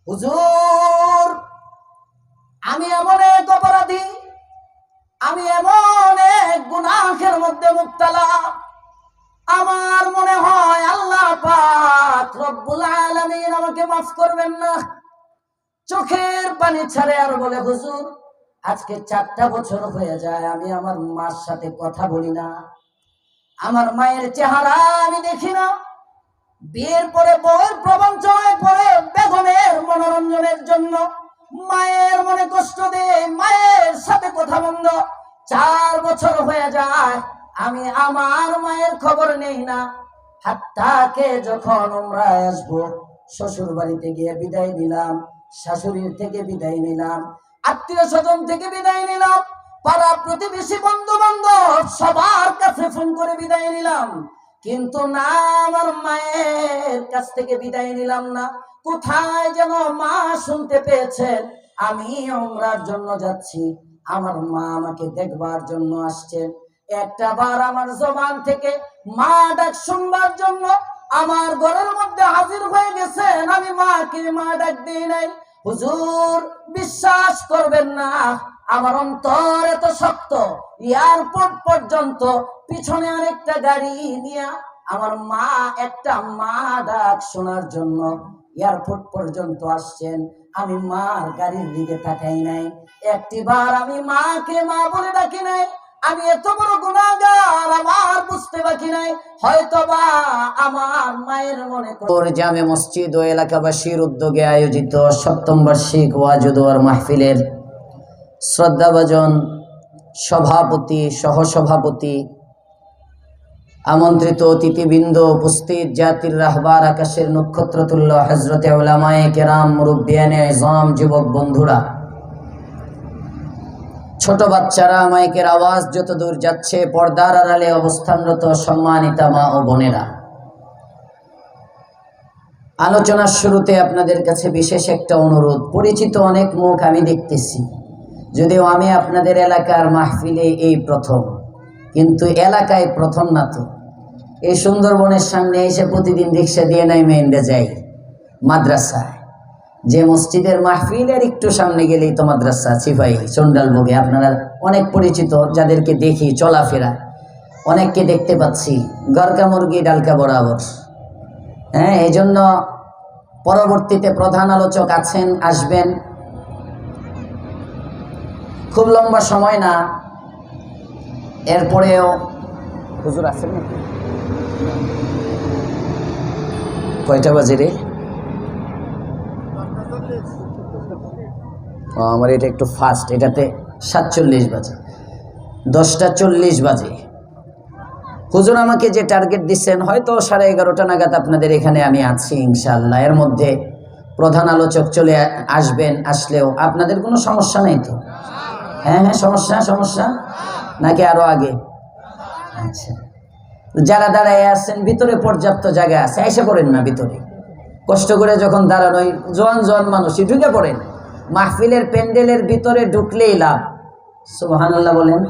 হুজুর, আমি এমন এক অপরাধী, আমি এমন এক গুনাহের মধ্যে মুবতালা, আমার মনে হয় আল্লাহ পাক রব্বুল আলামিন আমাকে মাফ করবেন না। চোখের পানি ছাড়ে আর বলে, হুজুর, আজকে 4টা বছর হয়ে যায় আমি আমার মার সাথে কথা বলি না, আমার মায়ের চেহারা আমি দেখি না। বিয়ের পরে বউয়ের প্রবঞ্চনায় পড়ে বেগমের মনোরঞ্জনের জন্য মায়ের মনে কষ্ট দেয়, মায়ের সাথে কথা বন্ধ। 4 বছর হয়ে যায় আমি আমার মায়ের খবর নেই না। হাত্তাকে যখন আমরা আসবো, শ্বশুর বাড়িতে গিয়ে বিদায় নিলাম, শাশুড়ির থেকে বিদায় নিলাম, আত্মীয় স্বজন থেকে বিদায় নিলাম, পাড়া প্রতিবেশী বন্ধু বান্ধব সবার কাছে ফোন করে বিদায় নিলাম, কিন্তু না, আমার মায়ের কাছ থেকে বিদায় নিলাম না। কোথায় যেন মা শুনতে পেয়েছেন আমি উমরার জন্য যাচ্ছি, আমার মা আমাকে দেখবার জন্য আসছেন। একটা বার আমার জবান থেকে মা ডাক শুনবার জন্য আমার ঘরের মধ্যে হাজির হয়ে গেছেন, আমি মাকে মা ডাক দিই নাই। হুজুর, বিশ্বাস করবেন না, আমার অন্তর এত শক্ত, এয়ারপোর্ট পর্যন্ত পিছনে আরেকটা গাড়ি নিয়ে আমার মা একটা মা ডাক শোনার জন্য এয়ারপোর্ট পর্যন্ত আসছেন। আমি মার গাড়ির দিকে তাকাই নাই, একটিবার আমি মাকে মা বলে ডাকি নাই। আমি এত বড় গুনাহগার, আমার বুঝতে বাকি নাই, হয়তোবা আমার মায়ের মনে করে। জামে মসজিদ ও এলাকাবাসীর উদ্যোগে আয়োজিত 7ম বার্ষিক ওয়াজ ও দোয়ার মাহফিলের শ্রদ্ধাভাজন সভাপতি, সহসভাপতি, আমন্ত্রিত অতিথিবৃন্দ, উপস্থিত জাতির রাহবার, আকাশের নক্ষত্রতুল্য হযরতে উলামায়ে কেরাম, মুরব্বিয়ানে ইজম, যুবক বন্ধুরা, ছোট বাচ্চারা, মাইকের আওয়াজ যত দূর যাচ্ছে, পর্দার আড়ালে অবস্থানরত সম্মানিতা মা ও বোনেরা, আলোচনার শুরুতে আপনাদের কাছে বিশেষ একটা অনুরোধ। পরিচিত অনেক মুখ আমি দেখতেছি, যদিও আমি আপনাদের এলাকার মাহফিলে এই প্রথম, কিন্তু এলাকায় প্রথম না তো। এই সুন্দরবনের সামনে এসে প্রতিদিন রিক্সা দিয়ে নাই মেন্ডে যাই মাদ্রাসায়, যে মসজিদের মাহফিলের একটু সামনে গেলেই তো মাদ্রাসা, চিপাই চন্ডালভোগে। আপনারা অনেক পরিচিত, যাদেরকে দেখি চলাফেরা, অনেককে দেখতে পাচ্ছি, গরকা মুরগি ডালকা বরাবর। হ্যাঁ, এই জন্য পরবর্তীতে প্রধান আলোচক আছেন, আসবেন, খুব লম্বা সময় না, এরপরেও হুজুর আছেন নাকি? কয়টা বাজে রে? আমার এটা একটু ফাস্ট, এটাতে 47 বাজে, 10টা 40 বাজে। হুজুর আমাকে যে টার্গেট দিচ্ছেন, হয়তো 11:30 নাগাদ আপনাদের এখানে আমি আছি ইনশাআল্লাহ। এর মধ্যে প্রধান আলোচক চলে আসবেন, আসলেও আপনাদের কোনো সমস্যা নেই তো? হ্যাঁ হ্যাঁ, সমস্যা নাকি আরো আগে? আচ্ছা, যারা দাঁড়ায় আছেন ভিতরে পর্যাপ্ত জায়গা আছে, এসে পড়েন না ভিতরে, কষ্ট করে যখন দাঁড়ানোই, জোয়ান মানুষই ঢুকে পড়েন। মাহফিলের প্যান্ডেলের ভিতরে ঢুকলেই লাভ। সুবহানাল্লাহ বলেন,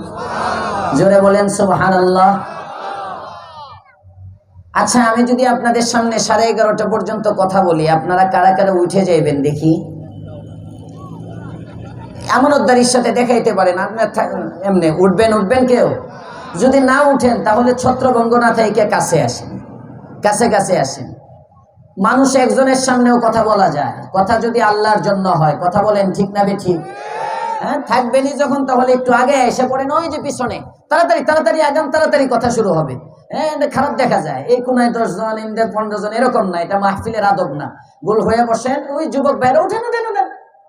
জোরে বলেন সুবহানাল্লাহ। আচ্ছা, আমি যদি আপনাদের সামনে 11:30 পর্যন্ত কথা বলি, আপনারা কারা কারা উঠে যাইবেন দেখি? আমানতদারির সাথে দেখাইতে পারেন আপনার এমনি উঠবেন কেউ? যদি না উঠেন তাহলে ছত্রভঙ্গ না থেকে কাছে আসেন। মানুষ একজনের সামনেও কথা বলা যায়, কথা যদি আল্লাহর জন্য হয়। কথা বলেন ঠিক না বেঠিক? হ্যাঁ, থাকবেনই যখন, তাহলে একটু আগে এসে পড়েন, ওই যে পিছনে, তাড়াতাড়ি আগাম, তাড়াতাড়ি কথা শুরু হবে। হ্যাঁ, খারাপ দেখা যায়, এই কোনায় 10 জন, ইন্দের 15 জন, এরকম না, এটা মাহফিলের আদব না। গোল হয়ে বসেন, ওই যুবক ভাইরা উঠেন,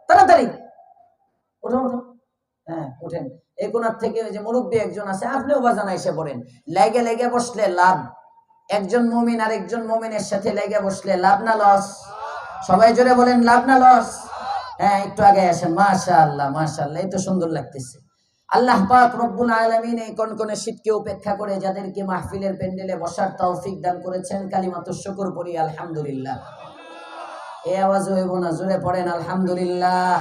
তাড়াতাড়ি ওঠো। হ্যাঁ, উঠেন। এই কোনার থেকে ওই যে মুরব্বী একজন আছে, আপনিও বাজানা এসে পড়েন। লেগে বসলে লাভ। একজন মুমিন আর একজন মুমিনের সাথে লেগে বসলে লাভ না লস? সবাই জোরে বলেন, লাভ না লস? হ্যাঁ, একটু আগে আসেন। মাশাআল্লাহ, এই তো সুন্দর লাগতেছে। আল্লাহ পাক রব্বুল আলামিন এই কনকনে শীতকে উপেক্ষা করে যাদেরকে মাহফিলের প্যান্ডেলে বসার তৌফিক দান করেছেন, কালিমাতুশ শুকর পড়ি আলহামদুলিল্লাহ। এই আওয়াজ হইব না, জোরে পড়েন আলহামদুলিল্লাহ,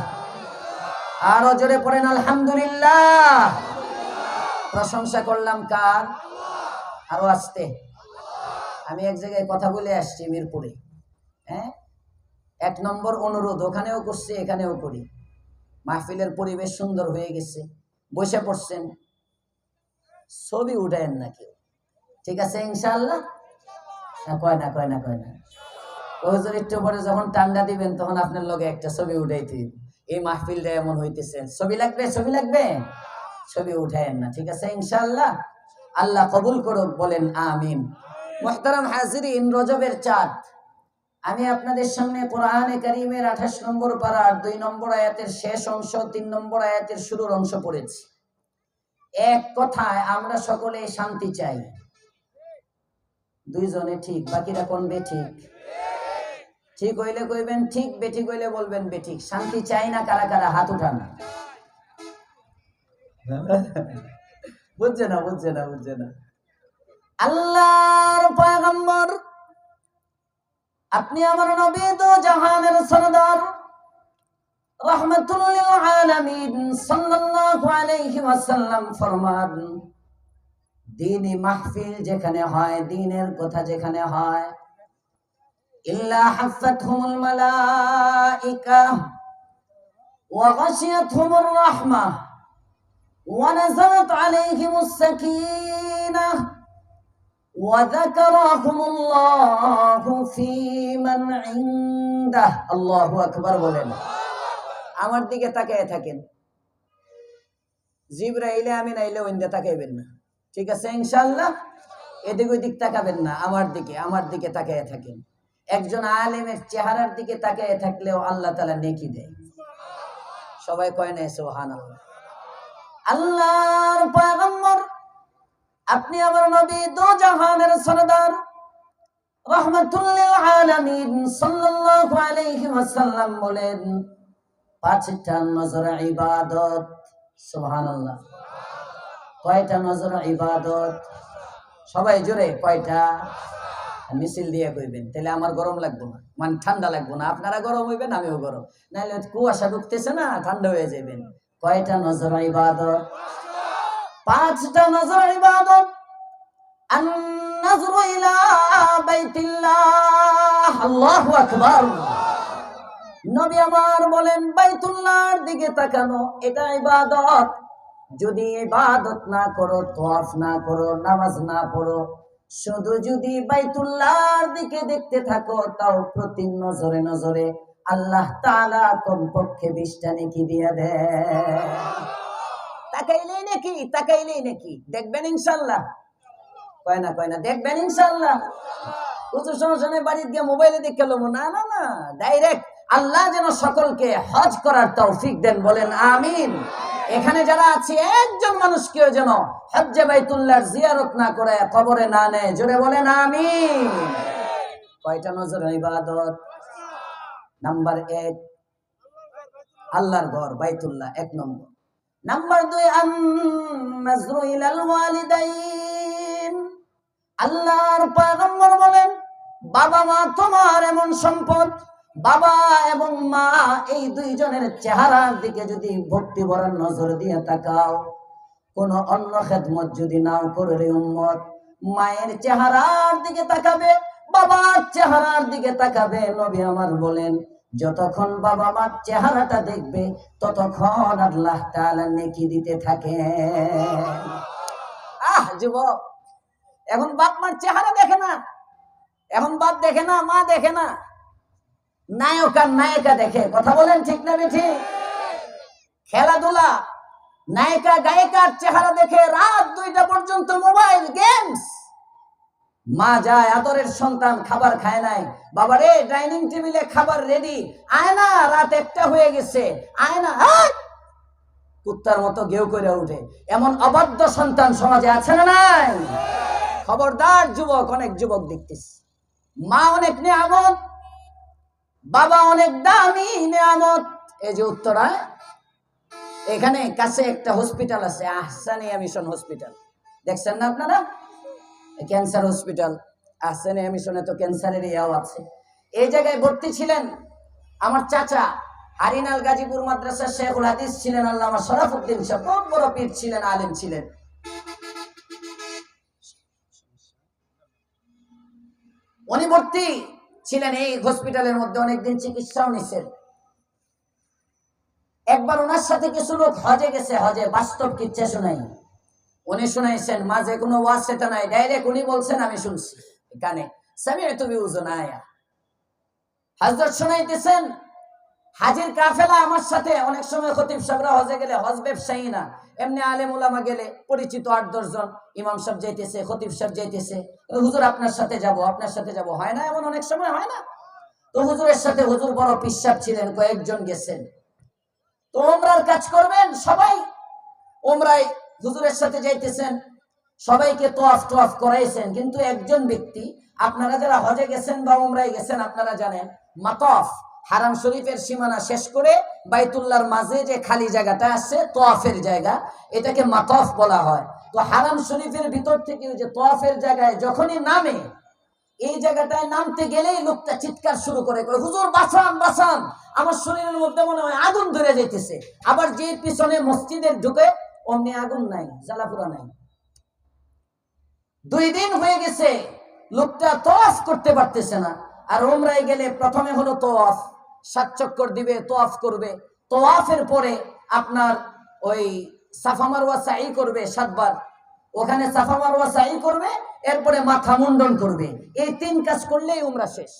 আরো জোরে পড়েন আলহামদুলিল্লাহ। প্রশংসা করলাম কার? আরো আসতে। আমি এক জায়গায় কথা বলে আসছি মিরপুরে। হ্যাঁ, এক নম্বর অনুরোধ ওখানেও করছি, এখানেও করি। মাহফিলের পরিবেশ সুন্দর হয়ে গেছে, বসে পড়ছেন, ছবি উঠায়েন না কেউ, ঠিক আছে ইনশাআল্লাহ? কয় না কয় না কয় না। হুজুর একটু পরে যখন টান্ডা দিবেন তখন আপনার লগে একটা ছবি উঠাইতে, এই মাহফিলটা এমন হইতেছে, ছবি লাগবে, ছবি লাগবে, ছবি উঠায়েন না, ঠিক আছে ইনশাআল্লাহ? আল্লাহ কবুল করুক, বলেন আমিন। মুহতারাম হাজিরিন, রজবের চাঁদ, আমি আপনাদের সামনে কোরআনে কারীমের 28 নম্বর পারার 2 নম্বর আয়াতের শেষ অংশ, 3 নম্বর আয়াতের শুরুর অংশ পড়েছি। এক কথায় আমরা সকলে শান্তি চাই। দুইজনে ঠিক, বাকিরা কোন বেঠিক? ঠিক হইলে কইবেন ঠিক, বেঠিক হইলে বলবেন বেঠিক। শান্তি চাই না কারা কারা? হাত উঠান। বুঝছে না, বুঝছে না, বুঝছে না। আল্লাহর পয়গম্বর, আপনি আমার নবী, তো জাহানের সরদার, রাহমাতুল লিল আলামিন সাল্লাল্লাহু আলাইহি ওয়াসাল্লাম ফরমান, দ্বীনি মাহফিল যেখানে হয়, দ্বীনের কথা যেখানে হয়, ইল্লা হাফাতহুমুল মালাইকা ওয়া গাশিয়াতহুমুর রাহমাহ ওয়া নাযালাত আলাইহিমুস সাকিনাহ ওয়া যাকারাহুমুল্লাহু ফী মান ইনদাহ। আল্লাহু আকবার বলেন। আমার দিকে তাকিয়ে থাকেন, জিবরাইলে আমিন আইলে ওইন্দা তাকাইবেন না, ঠিক আছে ইনশাআল্লাহ? এদিক ওইদিক তাকাবেন না, আমার দিকে তাকিয়ে থাকেন। একজন আলেমের চেহারার দিকে তাকিয়ে থাকলেও আল্লাহ তাআলা নেকি দেয়। সবাই কয় না সুবহানাল্লাহ? আল্লাহর পয়গম্বর, আপনি আমার নবী, দো জাহানের সরদার, রাহমাতুল লিল আলামিন সাল্লাল্লাহু আলাইহি ওয়াসাল্লাম বলেন, 5টা নজর ইবাদত। সুবহানাল্লাহ। কয়টা নজর ইবাদত? সবাই জোরে, কয়টা? মিছিল দিয়ে কইবেন, তাহলে আমার গরম লাগবে না, মানে ঠান্ডা লাগবে না। আপনারা গরম হইবেন, আমিও গরম, নাহলে কুয়াশা ঢুকতেছে না, ঠান্ডা হয়ে যাবেন। কয়টা নজর ইবাদত? 5টা নজর ইবাদত। আন নাজরু ইলা বাইতিল্লাহ। আল্লাহু আকবার। নবী আমার বলেন, বাইতুল্লাহর দিকে তাকানো এটা ইবাদত। যদি ইবাদত না করো, তওয়াফ না করো, নামাজ না পড়ো, শুধু যদি বাইতুল্লাহর দিকে দেখতে থাকো, তাও প্রতি নজরে নজরে আল্লাহ তাআলা কমপক্ষে 20টা নেকি দিয়ে দেয়। তাকাইলেই নাকি, তাকাইলেই নাকি দেখবেন ইনশাআল্লাহ? কয় না কয় না, দেখবেন ইনশাআল্লাহ? হুজুর সমস্যা বাড়িতে গিয়ে মোবাইলে দেখে লমু না, না না, ডাইরেক্ট। আল্লাহ যেন সকলকে হজ করার তৌফিক দেন, বলেন আমিন। এখানে যারা আছে একজন মানুষকেও যেন হজ্জে বাইতুল্লাহর জিয়ারত না করে কবরে না নেয়, জোরে বলেন আমিন। কয়টা নজর ইবাদত? নাম্বার 1 আল্লাহর ঘর বাইতুল্লাহ, 1 নম্বর। নাম্বার 2 আন নাজরু ইলাল ওয়ালিদাইন। আল্লাহর পয়গম্বর বলেন, বাবা মা তোমার এমন সম্পদ, বাবা এবং মা এই দুইজনের চেহারার দিকে যদি ভক্তি ভরা নজর দিয়ে তাকাও, কোন অন্য খেদমত যদি নাও করে রে উম্মত, মায়ের চেহারার দিকে তাকাবে, বাবার চেহারার দিকে তাকাবে। নবী আমার বলেন, যতক্ষণ বাবা মার চেহারাটা দেখবে ততক্ষণ আল্লাহ তাআলা নেকি দিতে থাকে। যুবক, এখন বাপ মার চেহারা দেখে না, এখন বাপ দেখে না, মা দেখে না, নায়ক আর নায়িকা দেখে। কথা বলেন ঠিক না বেঠিক? খেলাধুলা, নায়িকা গায়িকার চেহারা দেখে রাত 2টা পর্যন্ত মোবাইল গেমস। মা যায়, আদরের সন্তান খাবার খায় নাই, বাবা রে ডাইনিং টেবিলে খাবার রেডি, আয় না, রাত 1টা হয়ে গেছে, আয় না, কুত্তার মতো গেউ করে উঠে। এমন অবাধ্য সন্তান সমাজে আছে না নাই? খবরদার যুবক, অনেক যুবক দেখতেছি। মা অনেক নিয়ামত, বাবা অনেক দামি নিয়ামত। এই যে উত্তরায় এখানে কাছে একটা হসপিটাল আছে, আহসানিয়া মিশন হসপিটাল, দেখছেন না আপনারা? ক্যান্সার হসপিটাল, আহসানিয়া মিশনে তো ক্যান্সারের ইয়াও আছে। এই জায়গায় ভর্তি ছিলেন আমার চাচা, হারিনাল গাজীপুর মাদ্রাসার শেখুল হাদিস ছিলেন আল্লামা শরাফুদ্দিন সাহেব, বহুত বড় পীর ছিলেন, আলেম ছিলেন। উনি ভর্তি, ছিলেন এই হসপিটালের মধ্যে, অনেকদিন চিকিৎসাও নিছেন। একবার ওনার সাথে কিছু লোক হজে গেছে, হজে বাস্তব কিচ্ছা শোনাই, উনি শুনাইছেন, মাঝে কোনো ওয়াসিতা নাই, ডাইরেক্ট উনি বলছেন, আমি শুনছি কানে, সামিআতু বিউযুনায়া। হযরত শুনাইতেছেন, হাজির কাফেলা আমার সাথে, অনেক সময় খতিব সাহেবরা হজে গেলে, হজ ব্যবসায়ী না, এমনি আলেম উলামা গেলে পরিচিত 8-10 জন, ইমাম সাহেব যাইতেছে, খতিব সাহেব যাইতেছে, হুজুর আপনার সাথে যাব, আপনার সাথে যাব, হয় না এমন অনেক সময়, হয় না? তো হুজুরের সাথে, হুজুর বড় পিশাব ছিলেন, কয়েকজন গেছেন, তো ওমরার কাজ করবেন সবাই, ওমরায় হুজুরের সাথে যাইতেছেন, সবাইকে তোয়াফ করাইছেন, কিন্তু একজন ব্যক্তি, আপনারা যারা হজে গেছেন বা ওমরায় গেছেন আপনারা জানেন, মাতাফ হারাম শরীফের সীমানা শেষ করে বাইতুল্লাহর মাঝে যে খালি জায়গাটা আছে তোয়াফের জায়গা, এটাকে মাতাফ বলা হয়। তো হারাম শরীফের ভিতর থেকে যে তোয়াফের জায়গায় যখনই নামে, এই জায়গাটায় নামতে গেলেই লোকটা চিৎকার শুরু করে, হুজুর বাঁচান বাঁচান, আমার শরীরের মধ্যে মনে হয় আগুন ধরে যাইতেছে। আবার যে পিছনে মসজিদের ঢুকে, অমনি আগুন নাই, জ্বালাপুরা নাই। 2 দিন হয়ে গেছে, লোকটা তোয়াফ করতে পারতেছে না। আর উমরায় গেলে প্রথমে হলো তোয়াফ, 7 চক্কর দিবে, তোয়াফ করবে, তোয়াফের পরে আপনার ওই সাফা মারওয়া সাই করবে 7 বার, ওখানে সাফা মারওয়া সাই করবে, এরপরে মাথা মুন্ডন করবে। এই 3 কাজ করলেই উমরা শেষ।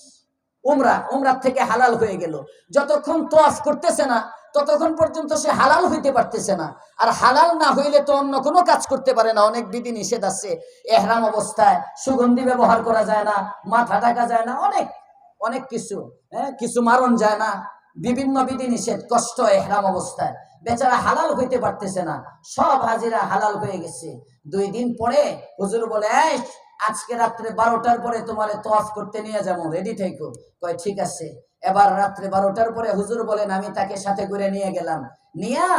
উমরার থেকে হালাল হয়ে গেল। যতক্ষণ তোয়াফ করতেছে না ততক্ষণ পর্যন্ত সে হালাল হইতে পারতেছে না। আর হালাল না হইলে তো অন্য কোনো কাজ করতে পারে না, অনেক বিধি নিষেধ আছে। এহরাম অবস্থায় সুগন্ধি ব্যবহার করা যায় না, মাথা ঢাকা যায় না, অনেক কিছু, কিছু মারণ যায় না, বিভিন্ন বিধি নিষেধ, কষ্ট এহরাম অবস্থায়। বেচারা হালাল হইতে পারতেছে না, সব হাজিরা হালাল হয়ে গেছে। 2 দিন পরে হুজুর বলে, এই আজকে রাত্রে 12টার পরে তোমারে তোয়াফ করতে নিয়ে যাবো, রেডি থেকো। কয় ঠিক আছে। এবার রাত্রে 12টার পরে হুজুর বলেন, আমি তাকে সাথে করে নিয়ে গেলাম, নিয়া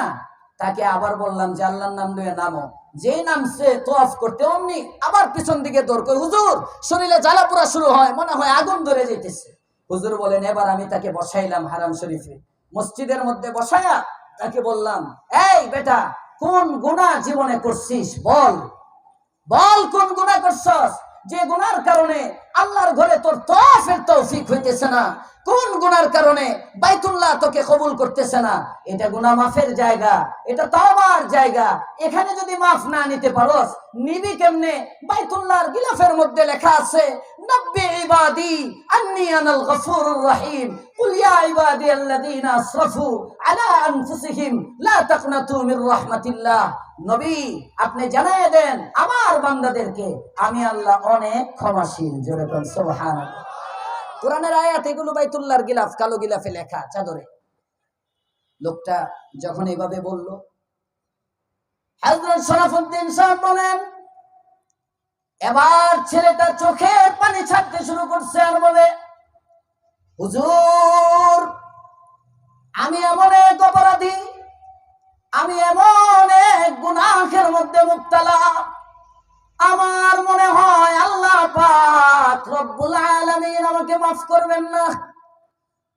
তাকে আবার বললাম যে আল্লাহর নাম নিয়ে নামো। যে নামছে তোয়াফ করতে, অমনি আবার পিছন দিকে দৌড় করে, হুজুর শরীরে জ্বালা পোড়া শুরু হয়, মনে হয় আগুন ধরে যেতেছে। হুজুর বলেন, এবার আমি তাকে বসাইলাম হারাম শরীফে, মসজিদের মধ্যে বসায়া তাকে বললাম, এই বেটা, কোন গুনাহ জীবনে করছিস, বল কোন গুনাহ করছস, যে গুনার কারণে আল্লাহর ঘরে তোর তোয়াফের তৌফিক হইতেছে না, কোন গুনার কারণে বাইতুল্লাহ তোকে কবুল করতেছে না। এটা গুনাহ মাফের জায়গা, এটা তওবার জায়গা। এখানে যদি মাফ না নিতে পারোস, নিবি কেমনে? বাইতুল্লাহর গিলাফের মধ্যে লেখা আছে, নব্বি ইবাদি আন্নী আনাল গফুরুর রহিম, কুল ইয়া ইবাদি আল্লাযীনা আসরাফু আলা আনফুসিহিম লা তাকনাতু মির রাহমাতিল্লাহ। নবী, আপনি জানায় দেন আমার বান্দাদেরকে, আমি আল্লাহ অনেক ক্ষমাশীল। জোরে বলেন সুবহানাল্লাহ। কোরআনের আয়াত এগুলো, বাইতুল্লাহর গিলাফ কালো গিলাফে লেখা চাদরে। লোকটা যখন এইভাবে বলল, হযরত শরাফুদ্দীন সাহেব বলেন, এবার ছেলেটা চোখের পানি ছাড়তে শুরু করছে আর বলে, হুজুর আমি এমন এক অপরাধী, আমি এমন এক গুনাহের মধ্যে মুবতালা, আমার মনে হয় আল্লাহ পাক রব্বুল আলামিন আমাকে মাফ করবেন না।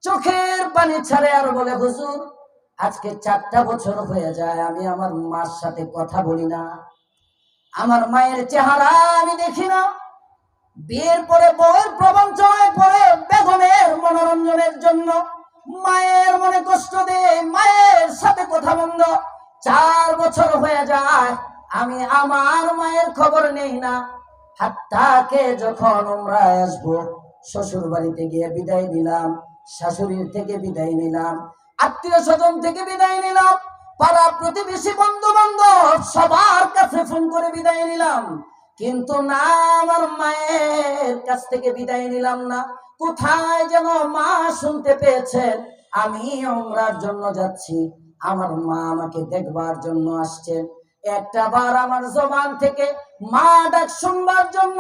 চোখের পানি ছাড়ে আর বলে, হুজুর আজকে 4টা বছর হয়ে যায় আমি আমার মার সাথে কথা বলি না, আমার মায়ের চেহারা আমি দেখি না। বিয়ের পরে বউয়ের প্রবঞ্চনায় পড়ে বেগমের মনোরঞ্জনের জন্য মায়ের মনে কষ্ট দেয়, মায়ের সাথে কথা বন্ধ। 4 বছর হয়ে যায় আমি আমার মায়ের খবর নেই না। হাত্তাকে যখন উমরায় আসবো, শ্বশুর বাড়িতে গিয়ে বিদায় নিলাম, শাশুড়ির থেকে বিদায় নিলাম, আত্মীয় স্বজন থেকে বিদায় নিলাম, পাড়া প্রতিবেশী বন্ধু বান্ধব সবার কাছে ফোন করে বিদায় নিলাম, কিন্তু না, আমার মায়ের কাছ থেকে বিদায় নিলাম না। কোথায় যেন মা শুনতে পেয়েছেন আমি উমরার জন্য যাচ্ছি, আমার মা আমাকে দেখবার জন্য আসছেন। একটা বার আমার জবান থেকে মা ডাক শুনবার জন্য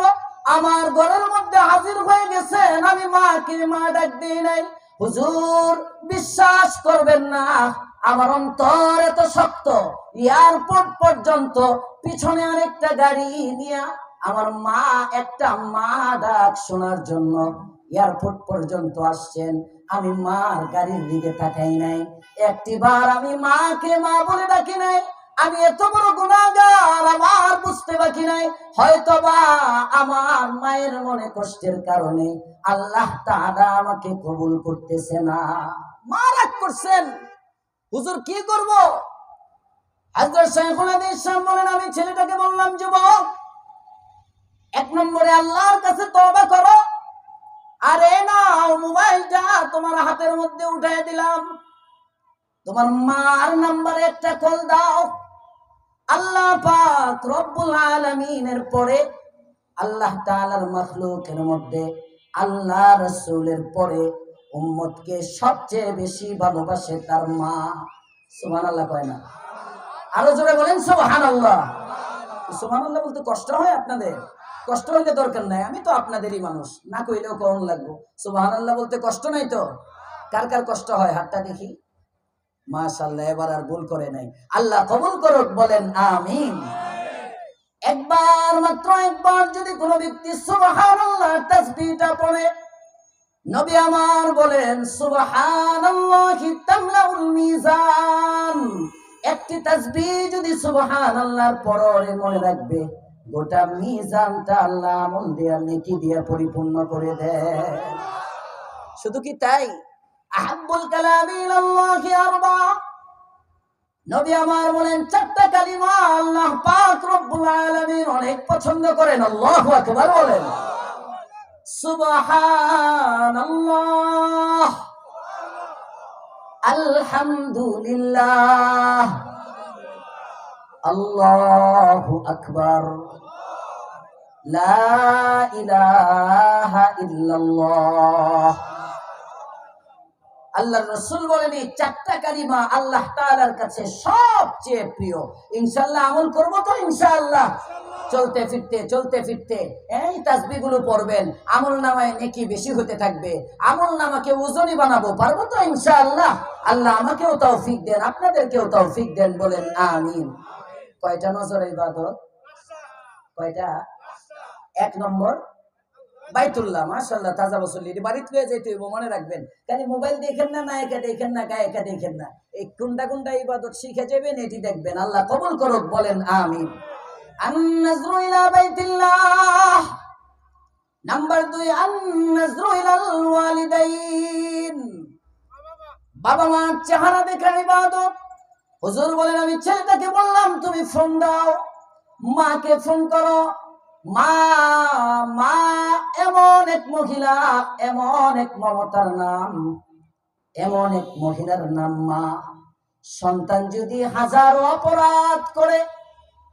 আমার ঘরের মধ্যে হাজির হয়ে গেছেন, আমি মাকে মা ডাক দিই নাই। হুজুর বিশ্বাস করবেন না, আমার অন্তর এত শক্ত, এয়ারপোর্ট পর্যন্ত পিছনে আরেকটা গাড়ি নিয়ে আমার মা একটা মা ডাক শোনার জন্য এয়ারপোর্ট পর্যন্ত আসছেন। আমি মার গাড়ির দিকে তাকাই নাই, একটিবার আমি মাকে মা বলে ডাকি নাই। আমি এত বড় গুনাহগার, আমার বুঝতে বাকি নাই, হয়তোবা আমার মায়ের মনে কষ্টের কারণে আল্লাহ তাআলা আমাকে কবুল করতেছে না। মা রাগ করছেন, হুজুর কি করব? হযরত শাইখুল হাদিস সাহেব বলেন, আমি ছেলেটাকে বললাম, যুবক, এক নম্বরে আল্লাহর কাছে তওবা করো, আর এই নাও মোবাইলটা তোমার হাতের মধ্যে উঠায় দিলাম, তোমার মার নম্বরে একটা কল দাও। আল্লাহ পাক রব্বুল আলামিনের পরে, আল্লাহ তাআলার মাখলুকের মধ্যে আল্লাহ রাসূলের পরে উম্মতকে সবচেয়ে বেশি ভালোবাসে তার মা। সুবহানাল্লাহ কয় না? আরো জোরে বলেন সুবহানাল্লাহ। সুবহানাল্লাহ বলতে কষ্ট হয় আপনাদের? কষ্ট হইলে দরকার নাই, আমি তো আপনাদেরই মানুষ, না কইলেও কেমন লাগবো। সুবহানাল্লাহ বলতে কষ্ট নাই তো? কার কার কষ্ট হয় হাতটা দেখি। মাশাআল্লাহ, এবার আর ভুল করে নাই। আল্লাহ কবুল করুক, বলেন আমিন। একবার মাত্র একবার যদি কোনো ব্যক্তি সুবহানাল্লাহ তাসবিহটা পড়ে, নবী আমার বলেন সুবহানাল্লাহি তামলাউল মিজান। একটি তাসবিহ যদি সুবহানাল্লাহর পরে মনে রাখবে, গোটা মিজানটা আল্লাহ আমল দিয়া নেকি দিয়া পরিপূর্ণ করে দেয়। শুধু কি তাই? আহাব্বুল কালামি ইলাল্লাহি আরবা। নবী আমার বলেন চারটা কালিমা আল্লাহ পাক রব্বুল আলামিন অনেক পছন্দ করেন। আল্লাহু আকবার বলেন। সুবহানাল্লাহ, আলহামদুলিল্লাহ, আল্লাহু আকবার, লা ইলাহা ইল্লাল্লাহ। আল্লাহর রাসূল বলেন এই চারটা কালিমা আল্লাহ তাআলার কাছে সবচেয়ে প্রিয়। ইনশাআল্লাহ আমল করব তো? ইনশাআল্লাহ চলতে ফিরতে এই তাসবিহগুলো পড়বেন, আমলনামায় নেকি বেশি হতে থাকবে, আমলনামাকে ওজনই বানাবো, পারবো তো? ইনশাআল্লাহ। আল্লাহ আমাকেও তৌফিক দেন, আপনাদেরকেও তৌফিক দেন, বলেন আমিন। কয়টা নজর ইবাদত? কয়টা? এক নম্বর বাইতুল্লাহ। মাশাআল্লাহ, তাজা মুসল্লি বাড়িতে হয়ে যেতে হইব, মনে রাখবেন। খালি মোবাইল দেখেন না, নায়িকা দেখেন না, গায়িকা দেখেন না, এই কোনটা ইবাদত শিখে যাবেন, এটি দেখবেন। আল্লাহ কবুল করুক, বলেন আমিন। আন-নাজরু ইলা বাইতিল্লাহ। নাম্বার 2, আন-নাজরু ইলাল ওয়ালিদাইন। বাবা মার চেহারা দেখা ইবাদত। হুজুর বলেন, আমি ছেলেটাকে বললাম তুমি ফোন দাও, মাকে ফোন করো। মা মা এমন এক মহিলা, এমন এক মমতার নাম, এমন এক মহিলার নাম মা। সন্তান যদি হাজারো অপরাধ করে,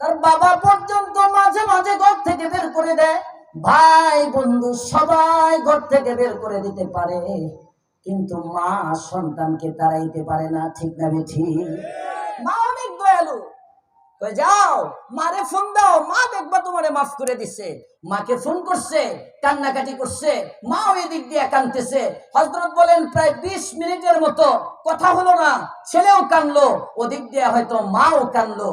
তার বাবা পর্যন্ত মাঝে মাঝে ঘর থেকে বের করে দেয়, ভাই বন্ধু সবাই ঘর থেকে বের করে দিতে পারে, কিন্তু মা সন্তানকে তাড়াইতে পারে না। ঠিক না বেঠিক? মা অনেক দয়ালু। যাও মারে ফোন দাও, মা দেখবা তোমারে মাফ করে দিছে। মাকে ফোন করছে, কান্নাকাটি করছে, মা ওই দিক দিয়ে কাঁদতেছে। হযরত বলেন প্রায় 20 মিনিটের মতো কথা হলো না, ছেলেও কাঁদলো, ওদিক দিয়ে হয়তো মাও কাঁদলো।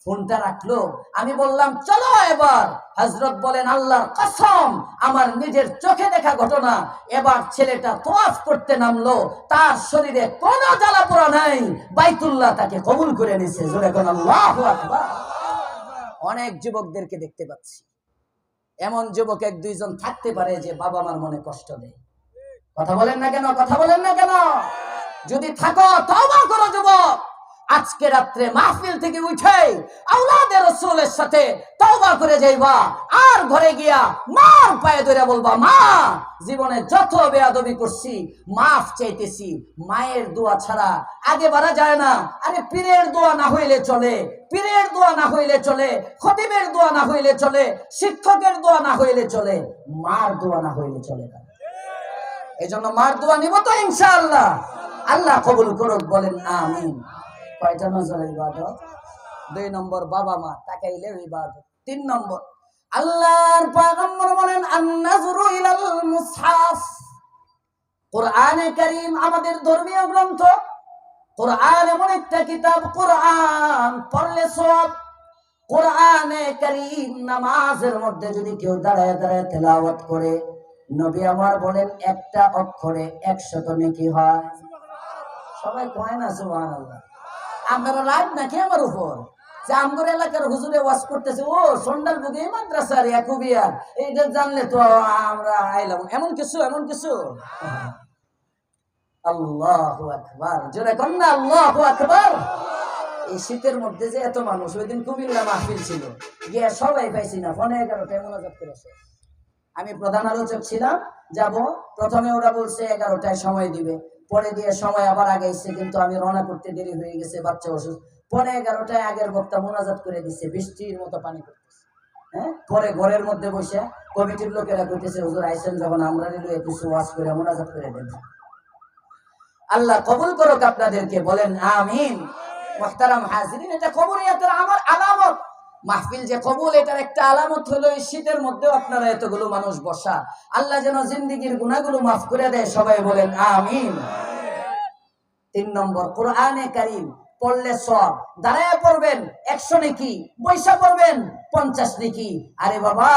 ফোনটা রাখলো। আমি বললাম চলো এবার। হযরত বলেন আল্লাহর কসম, আমার নিজের চোখে দেখা ঘটনা। এবার ছেলেটা তওয়াফ করতে নামলো, তার শরীরে কোনো জ্বালা পোড়া নাই, বাইতুল্লাহ তাকে কবুল করে নিয়েছে। জোরে কোন আল্লাহু আকবার। অনেক যুবকদেরকে দেখতে পাচ্ছি, এমন যুবক 1-2 জন থাকতে পারে যে বাবা মার মনে কষ্ট দেয়। কথা বলেন না কেন? কথা বলেন না কেন? যদি থাকো তওবা করো যুবক। আজকে রাত্রে মাহফিল থেকে উঠে আওলাদে রাসূলের সাথে তওবা করে যাইবা, আর ঘরে গিয়া মার পায়ে ধরে বলবা, মা জীবনে যত বেয়াদবি করছি মাফ চাইতেছি। মায়ের দোয়া ছাড়া আগে বাড়া যায় না। আরে পীরের দোয়া না হইলে চলে, পীরের দোয়া না হইলে চলে, খতিবের দোয়া না হইলে চলে, শিক্ষকের দোয়া না হইলে চলে, মার দোয়া না হইলে চলে না। এজন্য মার দোয়া নিব তো ইনশাআল্লাহ। আল্লাহ কবুল করুক, বলেন আমিন। কয়টা নজর ইবাদত? 2 নম্বর বাবা মা তাকাইলে ইবাদত। 3 নম্বর আল্লাহর পয়গম্বর বলেন আন-নাজরু ইলাল মুসহাফ। কোরআনে কারীম আমাদের ধর্মীয় গ্রন্থ। কোরআন এমন একটা কিতাব, কোরআন পড়লে সওয়াব। কোরআনে কারীম নামাজের মধ্যে যদি কেউ দাঁড়ায় দাঁড়ায় তেলাওয়াত করে, নবী আমার বলেন একটা অক্ষরে 100 নেকি হয়। সবাই কয় না সুবহানাল্লাহ? আপনারা রাগ নাকি আমার উপর? যে আমগর এলাকার হুজুরে ওয়াজ করতেছে, ও সন্ধ্যার বুকে মাদ্রাসার ইয়াকুবিয়ার, এইটা জানলে তো আমরা আইলাম। এমন কিছু আল্লাহু আকবার, জোরে কন্যা আল্লাহু আকবার। এই শীতের মধ্যে যে এত মানুষ, ওই দিন কুমিল্লা মাহফিল ছিল, গিয়ে সবাই পাইছি না, ফোনে 11টায় মোনাজাত করেছে। আমি প্রধান আলোচক ছিলাম, যাব, প্রথমে ওরা বলছে 11টায় সময় দিবে, পরে দিয়ে সময় আবার আগাইছে, কিন্তু আমি রওনা করতে দেরি হয়ে গেছে, বাচ্চা অসুস্থ। পরে 11টায় আগের বক্তা মোনাজাত করে দিচ্ছে, বৃষ্টির মতো পানি করতেছে। হ্যাঁ, পরে ঘরের মধ্যে বসে কমিটির লোকেরা কইতেছে, হুজুর আইছেন যখন, আমরা নিলে কিছু ওয়াজ করে মোনাজাত করে দেন। আল্লাহ কবুল করুক আপনাদেরকে, বলেন আমিন। মুহতারাম হাজিরিন, এটা কবুলিয়াতের আমার আলামত। মাহফিল যে কবুল, এটার একটা আলামত হলো এই শীতের মধ্যেও আপনারা এতগুলো মানুষ বসা। আল্লাহ যেন জিন্দেগীর গুনাহগুলো মাফ করে দেয়, সবাই বলেন আমিন। 3 নম্বর, কোরআনে কারীম পড়লে সওয়াব, দাঁড়ায় পড়বেন 100 নেকি, বৈশা পড়বেন 50 নেকি। আরে বাবা,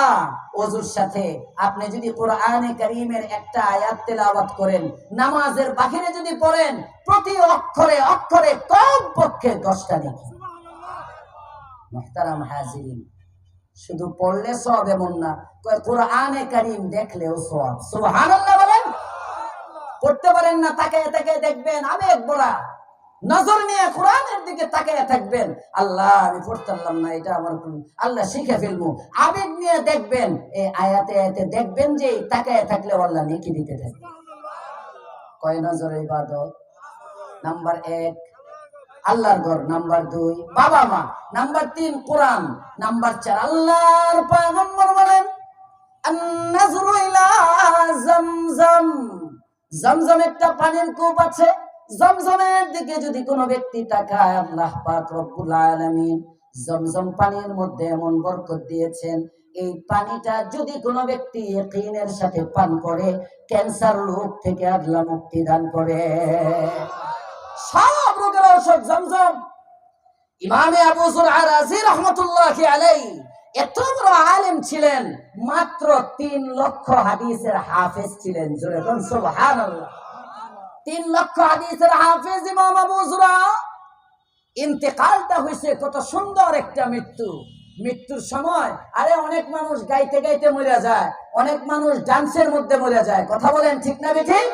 ওযুর সাথে আপনি যদি কোরআনে কারীমের একটা আয়াত তেলাওয়াত করেন, নামাজের বাহিরে যদি পড়েন, প্রতি অক্ষরে অক্ষরে কমপক্ষে 10টা নেকি। মুহতারাম হাজিরিন, শুধু পড়লে সওয়াব এমন না, কোরআনে কারীম দেখলেও সওয়াব। সুবহানাল্লাহ বলেন। পড়তে পারেন না, তাকায় তাকায় দেখবেন, আবেগ বড়া নজর নিয়ে কোরআনের দিকে তাকায় থাকবেন, আল্লাহ আমি পড়তে পারলাম না, এটা আমার আল্লাহ শিখে ফেলবো। আবেগ নিয়ে দেখবেন, এই আয়াতে আয়াতে দেখবেন যে তাকায় থাকলে আল্লাহ নেকি দিতে থাকবে। কয় নজর ইবাদত? নাম্বার 1 আল্লাহর ঘর, নাম্বার 2 বাবা মা, নাম্বার 3 কোরআন, নাম্বার 4 আল্লাহর পয়গম্বর বলেন আন-নাজরু ইলা zamzam। zamzam একটা পানির কূপ আছে, জমজমের দিকে যদি কোনো ব্যক্তি তাকায়, আল্লাহ পাক রব্বুল আলামিন জমজম পানির মধ্যে এমন বরকত দিয়েছেন, এই পানিটা যদি কোনো ব্যক্তি ইয়াকিনের সাথে পান করে, ক্যান্সার রোগ থেকে আল্লাহ মুক্তি দান করে। সব রোগের ঔষধ জমজম। ইমামে আবু যুরআ রাজি রাহমাতুল্লাহি আলাইহি এত বড় আলেম ছিলেন, মাত্র 3 লক্ষ হাদিসের হাফেজ ছিলেন। জোরে বলুন সুবহানাল্লাহ। 3 লক্ষ হাদিসের হাফেজ ইমাম আবু যুরআ। ইন্তেকালটা হয়েছে কত সুন্দর একটা মৃত্যু। মৃত্যুর সময় আরে অনেক মানুষ গাইতে গাইতে মরে যায়, অনেক মানুষ ডান্সের মধ্যে মরে যায়। কথা বলেন ঠিক না বেঠিক?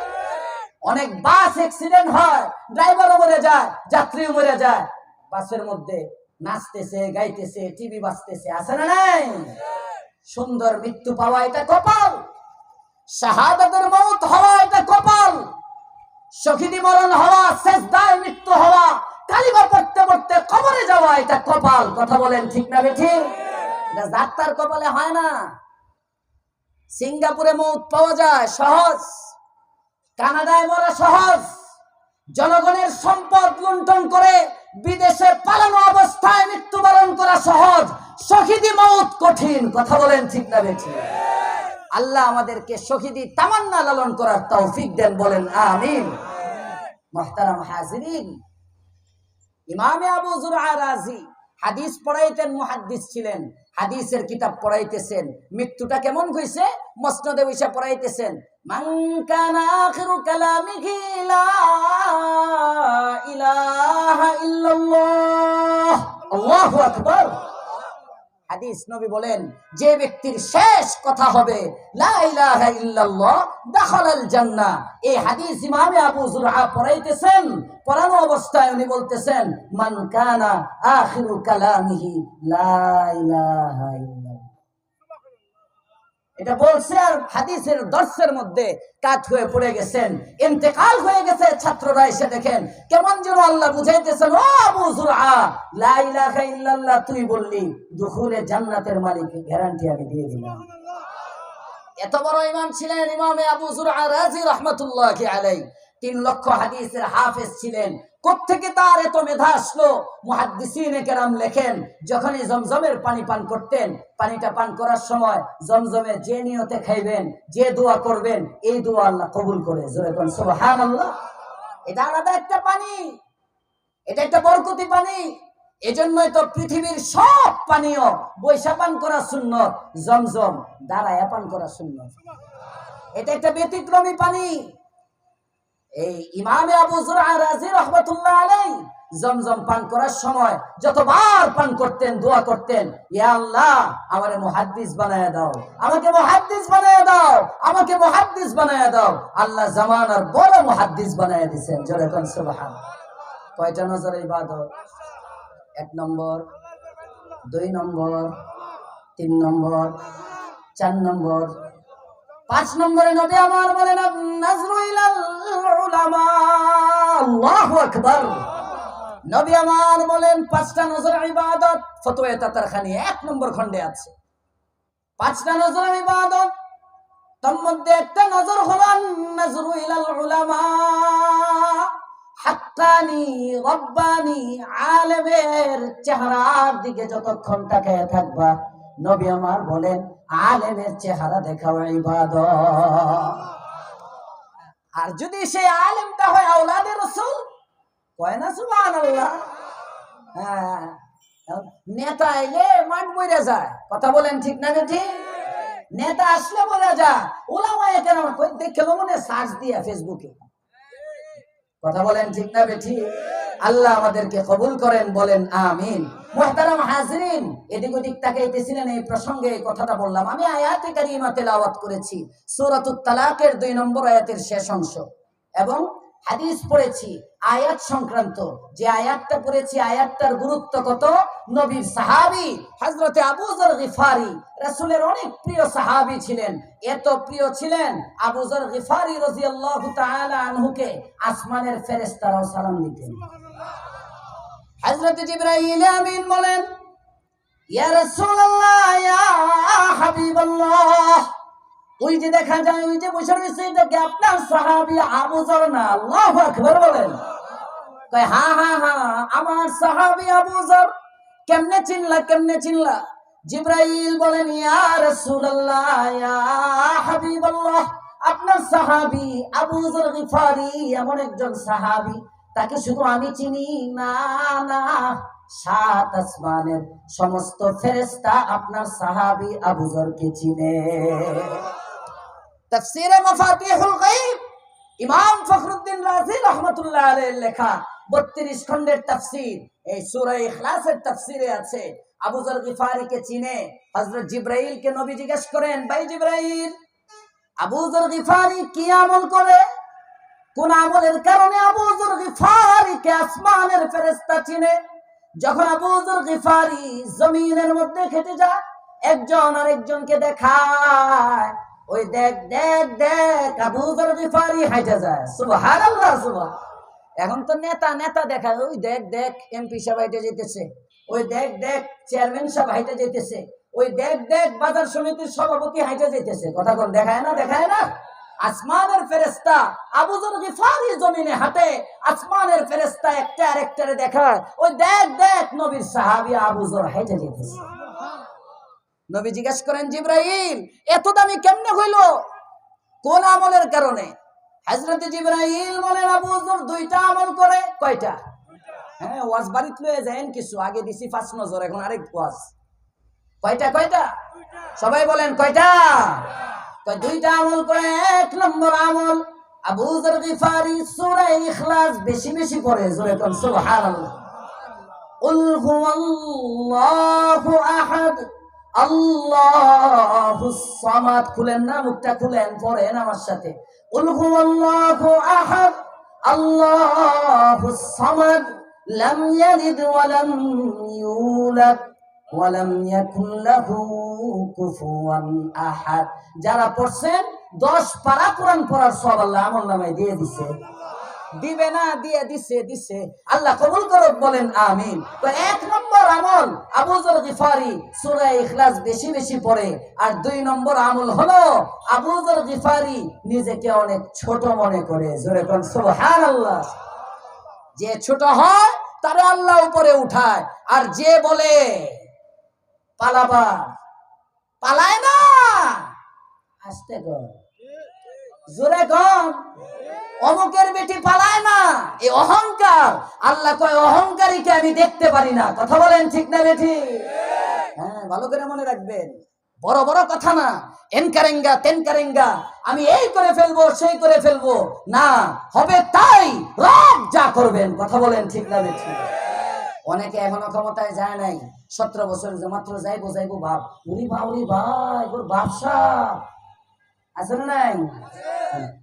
অনেক বাস অ্যাক্সিডেন্ট হয়, ড্রাইভারও মরে যায়, যাত্রীও মরে যায়। বাসের মধ্যে নাচতেছে, গাইতেছে, টিভি বাজতেছে, আছে না নাই? সুন্দর মৃত্যু পাওয়া এটা কপাল। শাহাদাতের মওত হওয়া এটা কপাল। শহীদি মরণ হওয়া, সেজদায় মৃত্যু হওয়া, কালিমা পড়তে পড়তে কবরে যাওয়া এটা কপাল। কথা বলেন ঠিক না বেঠিক? এটা ডাক্তার কপালে হয় না। সিঙ্গাপুরে মওত পাওয়া যায় সহজ, কানাডায় মরা সহজ, জনগণের সম্পদ লুণ্ঠন করে বিদেশে পালানো অবস্থায় মৃত্যুবরণ করা সহজ, শহীদি মওত কঠিন। কথা বলেন ঠিক না বেঠিক? আল্লাহ আমাদেরকে শহীদি তামান্না লালন করার তৌফিক দেন, বলেন আমিন। মুহতারাম হাজিরিন, ইমামে আবু যুরআ রাজি হাদিস পড়াইতেন, মুহাদ্দিস ছিলেন, হাদিসের কিতাব পড়াইতেছেন। মৃত্যুটা কেমন হইছে? মসনদে বসে পড়াইতেছেন, মান কানা আখিরু কালামিহি লা ইলাহা ইল্লাল্লাহ, আল্লাহু আকবার। হাদিস নবী বলেন, যে ব্যক্তির শেষ কথা হবে লা ইলাহা ইল্লাল্লাহ দাখালাল জান্নাহ। এই হাদিস ইমামে আবু যুরআ পড়াইতেছেন, পড়ানো অবস্থায় উনি বলতেছেন, মান কানা আখিরু কালামিহি লা ইলাহা ইল্লাল্লাহ। এটা বলছে, আর হাদিসের দর্শের মধ্যে কাট হয়ে পড়ে গেছেন, ইন্তেকাল হয়ে গেছে। ছাত্ররা এসে দেখেন কেমন যেন আল্লাহ বুঝাইতেছেন, ও আবু যুরআ, লা ইলাহা ইল্লাল্লাহ তুই বললি, দুখুলে জান্নাতের মালিক গ্যারান্টি আমি দিয়ে দিলাম। এত বড় ইমাম ছিলেন ইমামে আবু যুরআ রাজি রাহমাতুল্লাহি আলাইহি। 3 লক্ষ হাদিসের হাফেজ ছিলেন। কোত্থেকে তার এত মেধা আসলো? মুহাদ্দিসিনে কেরাম লেখেন, যখনই জমজমের পানি পান করতেন, পানিটা পান করার সময় জমজমে যে নিয়তে খাইবেন, যে দোয়া করবেন, এই দোয়া আল্লাহ কবুল করে। জোরে কোন সুবহানাল্লাহ। এটা আলাদা একটা পানি, এটা একটা বরকতি পানি। এজন্যই তো পৃথিবীর সব পানীয় বৈশা পান করা সুন্নত, জমজম দাঁড়ায়া পান করা সুন্নত। এটা একটা ব্যতিক্রমী পানি। এই ইমামে আবু যুরআ রাজি রাহমাতুল্লাহ আলাইহি জমজম পান করার সময় যতবার পান করতেন, দোয়া করতেন, ইয়া আল্লাহ আমারে মুহাদ্দিস বানায়া দাও, আমাকে মুহাদ্দিস বানায়া দাও, আমাকে মুহাদ্দিস বানায়া দাও। আল্লাহ জামানার বড় মুহাদ্দিস বানায়া দিয়েছেন। জোরে কোন সুবহানাল্লাহ। কয়টা নজরের ইবাদত? 1 নম্বর, 2 নম্বর, 3 নম্বর, 4 নম্বর, 5 নম্বরে নবী আমার বলেন নাজরু ইলাল উলামা। আল্লাহু আকবার। নবী আমার বলেন 5টা নজরের ইবাদত ফতোয়া তাতারখানি 1 নম্বর খণ্ডে আছে। 5টা নজরের ইবাদত, তার মধ্যে একটা নজর হলো নাজরু ইলাল উলামা। হাক্কানি রব্বানি আলেমের চেহারার দিকে যতক্ষণ তাকিয়ে থাকবা, নবী আমার বলেন আলেমের চেহারা দেখাও ইবাদত। আর যদি সেই আলেমটা হয় আওলাদে রাসূল, কয় না সুবহানাল্লাহ। হ্যাঁ, নেতা এলে মাঠ বইরা যায়, কথা বলেন ঠিক না ঠিক? নেতা আসলে বইরা যায়, উলামায়ে কেরাম কই দেখলো মনে সার্চ দিয়া ফেসবুকে, কথা বলেন ঠিক না বেঠি? আল্লাহ আমাদেরকে কবুল করেন, বলেন আমিন। মুহতারাম হাজরিন, এদিক ওদিক তাকাইতেছিলেন, এই প্রসঙ্গে এই কথাটা বললাম। আমি আয়াতে কারিমা তেলাওয়াত করেছি সূরাতুত তালাকের 2 নম্বর আয়াতের শেষ অংশ, এবং হাদিস পড়েছি আয়াত সংক্রান্ত। যে আয়াতটা পড়েছি, আয়াতটার গুরুত্ব কত। নবীর সাহাবী হযরতে আবু যর গিফারি রাসূলের অনেক প্রিয় সাহাবী ছিলেন। এত প্রিয় ছিলেন আবু যর গিফারি রাদিয়াল্লাহু তাআলা আনহুকে আসমানের ফেরেশতারাও সালাম দিতেন। হযরত জিবরাইল আমিন বলেন, ইয়া রাসূলুল্লাহ, ইয়া হাবিবাল্লাহ, ওই যে দেখা যায়, ওই যে বসে রয়েছে, এটা কি আপনার সাহাবী আবু যর না? আল্লাহু আকবার বলেন। কয় হ্যাঁ হ্যাঁ হ্যাঁ, আমার সাহাবী আবু যর। কেমনে চিনলা, কেমনে চিনলা? জিবরাইল বলেন, ইয়া রাসূলুল্লাহ, ইয়া হাবিবাল্লাহ, আপনার সাহাবী আবু যর গিফারি এমন একজন সাহাবী, তাকে শুধু আমি চিনি না, না, 7 আসমানের সমস্ত ফেরেশতা আপনার সাহাবী আবু যরকে চিনে। তাফসীরে মাফাতিহুল গায়ব ইমাম ফখরুদ্দিন রাজি রাহমাতুল্লাহ আলাইহির লেখা 32 খণ্ডের তাফসীর, এই সূরা ইখলাসের তাফসীরে আছে। আবু যর গিফারিকে চিনে হযরত জিবরাইলকে নবী জিজ্ঞেস করেন, ভাই জিবরাইল, আবু যর গিফারি কি আমল করে, কোন আমলের কারণে আবু যর গিফারিকে আসমানের ফেরেশতা চিনে? যখন আবু যর গিফারি জমিনের মধ্যে হেঁটে যায়, একজন আরেকজনকে দেখায়, ওই দেখ দেখ দেখ আবু যর গিফারি হাঁটে যায়। সুবহানাল্লাহ, সুবহান। এখন তো নেতা নেতা দেখায়, ওই দেখ দেখ এমপি সাহেব হাঁটে যেতেছে, ওই দেখ দেখ চেয়ারম্যান সাহেব হাঁটে যেতেছে, ওই দেখ দেখ বাজার সমিতির সভাপতি হাঁটে যেতেছে। কথা কোন দেখায় না, দেখায় না? আসমানের ফেরেশতা আবু যর গিফারি জমিনে হাঁটে, আসমানের ফেরেশতা একটা আরেকটারে দেখায়, ওই দেখ দেখ নবীর সাহাবী আবু যর হাঁটে যেতেছে। নবী জিজ্ঞেস করেন, জিবরাইল এত দামি কেমনে হইল, কোন আমলের কারণে? হযরত জিবরাইল বলেন, আবু যর 2টা আমল করে। কয়টা? হ্যাঁ, ওয়াজ বাড়িতে লয়ে যায়েন কিছু, আগে দিছি 5 নজর, এখন আরেক ওয়াজ। কয়টা? কয়টা? সবাই বলেন কয়টা? 2টা আমল করে। 1 নম্বর আমল, আবু যর গিফারি সূরা ইখলাস বেশি বেশি পড়ে। জোরে কোন সুবহানাল্লাহ। কুল হুয়াল্লাহু আহাদ আল্লাহুস সামাদ। খুলেন না, মুখটা খুলেন, পড়েন আমার সাথে। কুল হুয়াল্লাহু আহাদ আল্লাহুস সামাদ লাম ইয়ালিদ ওয়া লাম ইউলাদ ওয়া লাম ইয়াকুল লাহু কুফুয়ান আহাদ। যারা পড়ছেন 10 পারা কোরআন পড়ার সওয়াব আল্লাহ আমলনামায় দিয়ে দিছে। দিবে না? দিয়ে দিছে, দিছে। আল্লাহ কবুল করুক, বলেন আমিন। তো 1 নম্বর আমল, আবু যর গিফারি সূরা ইখলাস বেশি বেশি পড়ে। আর 2 নম্বর আমল হলো, আবু যর গিফারি নিজেকে অনেক ছোট মনে করে। জোরে কোন সুবহানাল্লাহ। যে ছোট হয় তারে আল্লাহ উপরে উঠায়, আর যে বলে পালাবার, পালায় না। আস্তে কর, জোরে কর, অমুকের বেটি পালায় না, এই অহংকার। আল্লাহ কয় অহংকারীকে আমি দেখতে পারি না। কথা বলেন ঠিক না বেটি? হ্যাঁ, ভালো করে মনে রাখবেন। বড় বড় কথা না, এনকারেঙ্গা তেনকারেঙ্গা, আমি এই করে ফেলবো সেই করে ফেলবো না, হবে তাই, রব যা করবেন। কথা বলেন ঠিক না ঠিক? অনেকে এখনো ক্ষমতায় যায় নাই, 17 বছর মাত্র যাইবো যাইবো ভাব, উরি ভাই ওর ব্যবসা আছে না নাই?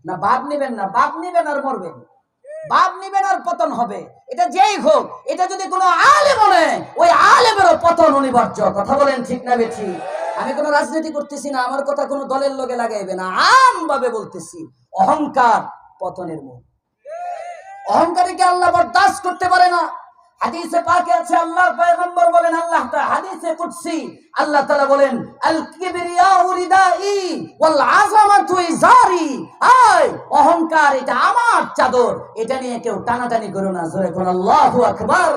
না বাপ নিবেন না, বাপ নিবেন আর মরবেন, বাপ নিবেন আর পতন হবে। এটা যেই হোক, এটা যদি কোনো আলেম বলে, ওই আলেমেরও পতন অনিবার্য। কথা বলেন ঠিক না বেঠি? আমি কোনো রাজনীতি করতেছি না, আমার কথা কোনো দলের লোকে লাগাইবে না, আম ভাবে বলতেছি। অহংকার পতনের মূল। অহংকারীকে আল্লাহ বরদাস্ত করতে পারে না। হাদিসে পাকে আছে, আল্লাহর পয়গম্বর বলেন, আল্লাহ তাআলা হাদিসে কুদসি আল্লাহ তাআলা বলেন, আল কিবরিয়াউ রিদাই ওয়াল আযামাতু ইজারি। আয় অহংকার এটা আমার চাদর, এটা নিয়ে কেউ টানাটানি করো না। জোরে কোন আল্লাহু আকবার।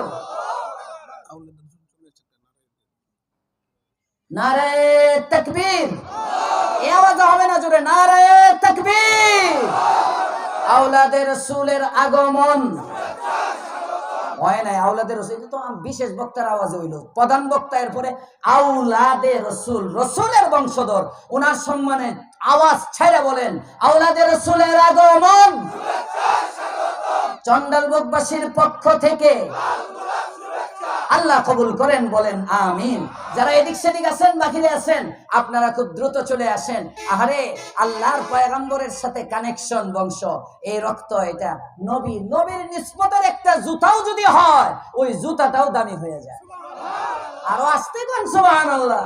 নারে তাকবীর। এই আওয়াজ হবে না জোরে, নারে তাকবীর। আওলাদে রাসূলের আগমন হয় নাই, আওলাদে রাসূল তো বিশেষ বক্তার আওয়াজে হইল, প্রধান বক্তা এরপরে আওলাদে রাসূল, রাসূলের বংশধর, ওনার সম্মানে আওয়াজ ছেড়ে বলেন, আওলাদে রাসূলের আগমন চন্ডালবকবাসীর পক্ষ থেকে আল্লাহ কবুল করেন, বলেন আমিন। যারা এদিক সেদিক আছেন, বাহিরে আছেন, আপনারা খুব দ্রুত চলে আসেন। আহারে আল্লাহর পয়গম্বরের সাথে কানেকশন, বংশ, এই রক্ত, এটা নবীর নিসবতের একটা জুতাও যদি হয়, ওই জুতাটাও দামি হয়ে যায়। আরো আসতে কোন সুবহানাল্লাহ,